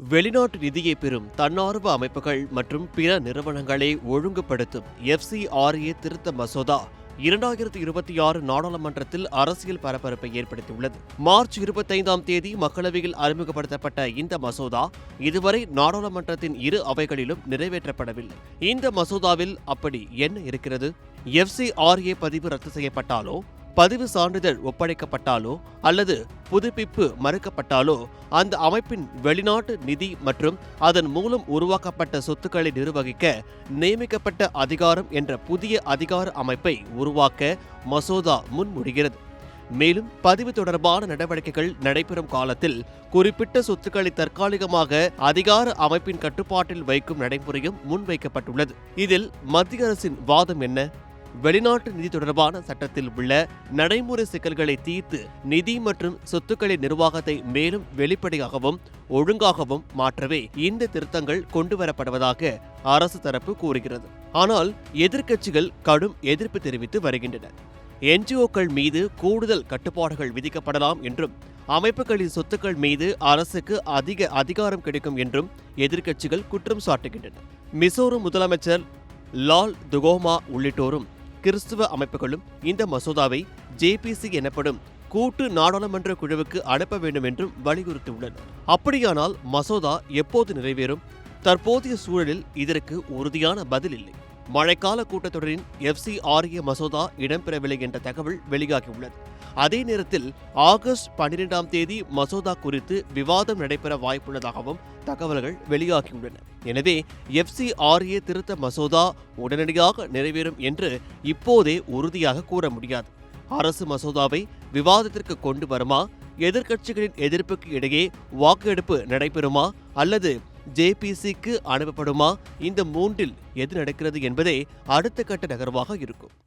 வெளிநாட்டு நிதியை பெறும் தன்னார்வ அமைப்புகள் மற்றும் பிற நிறுவனங்களை ஒழுங்குபடுத்தும் FCRA திருத்த மசோதா 2026 நாடாளுமன்றத்தில் அரசியல் பரபரப்பை ஏற்படுத்தியுள்ளது. மார்ச் 25ஆம் தேதி மக்களவையில் அறிமுகப்படுத்தப்பட்ட இந்த மசோதா இதுவரை நாடாளுமன்றத்தின் இரு அவைகளிலும் நிறைவேற்றப்படவில்லை. இந்த மசோதாவில் அப்படி என்ன இருக்கிறது? FCRA பதிவு ரத்து செய்யப்பட்டாலோ, பதிவு சான்றிதழ் ஒப்படைக்கப்பட்டாலோ அல்லது புதுப்பிப்பு மறுக்கப்பட்டாலோ அந்த அமைப்பின் வெளிநாட்டு நிதி மற்றும் அதன் மூலம் உருவாக்கப்பட்ட சொத்துக்களை நிர்வகிக்க நியமிக்கப்பட்ட அதிகாரம் என்ற புதிய அதிகார அமைப்பை உருவாக்க மசோதா முன்மொழிகிறது. மேலும் பதிவு தொடர்பான நடவடிக்கைகள் நடைபெறும் காலத்தில் குறிப்பிட்ட சொத்துக்களை தற்காலிகமாக அதிகார அமைப்பின் கட்டுப்பாட்டில் வைக்கும் நடைமுறையும் முன்வைக்கப்பட்டுள்ளது. இதில் மத்திய அரசின் வாதம் என்ன? வெளிநாட்டு நிதி தொடர்பான சட்டத்தில் உள்ள நடைமுறை சிக்கல்களை தீர்த்து நிதி மற்றும் சொத்துக்களின் நிர்வாகத்தை மேலும் வெளிப்படையாகவும் ஒழுங்காகவும் மாற்றவே இந்த திருத்தங்கள் கொண்டுவரப்படுவதாக அரசு தரப்பு கூறுகிறது. ஆனால் எதிர்க்கட்சிகள் கடும் எதிர்ப்பு தெரிவித்து வருகின்றன. NGOக்கள் மீது கூடுதல் கட்டுப்பாடுகள் விதிக்கப்படலாம் என்றும் அமைப்புகளின் சொத்துக்கள் மீது அரசுக்கு அதிக அதிகாரம் கிடைக்கும் என்றும் எதிர்க்கட்சிகள் குற்றம் சாட்டுகின்றன. மிசோரம் முதலமைச்சர் லால் துகோமா உள்ளிட்டோரும் கிறிஸ்துவ அமைப்புகளும் இந்த மசோதாவை JPC எனப்படும் கூட்டு நாடாளுமன்ற குழுவுக்கு அனுப்ப வேண்டும் என்றும் வலியுறுத்தியுள்ளனர். அப்படியானால் மசோதா எப்போது நிறைவேறும்? தற்போதைய சூழலில் இதற்கு உறுதியான பதில் இல்லை. மழைக்கால கூட்டத்தொடரின் FCRA மசோதா இடம்பெறவில்லை என்ற தகவல் வெளியாகியுள்ளது. அதே நேரத்தில் ஆகஸ்ட் 12ஆம் தேதி மசோதா குறித்து விவாதம் நடைபெற வாய்ப்புள்ளதாகவும் தகவல்கள் வெளியாகியுள்ளன. எனவே FCRA திருத்த மசோதா உடனடியாக நிறைவேறும் என்று இப்போதே உறுதியாக கூற முடியாது. அரசு மசோதாவை விவாதத்திற்கு கொண்டு வருமா? எதிர்க்கட்சிகளின் எதிர்ப்புக்கு இடையே வாக்கெடுப்பு நடைபெறுமா அல்லது JPCக்கு அனுப்பப்படுமா? இந்த மூன்றில் எது நடக்கிறது என்பதே அடுத்த கட்ட நகர்வாக இருக்கும்.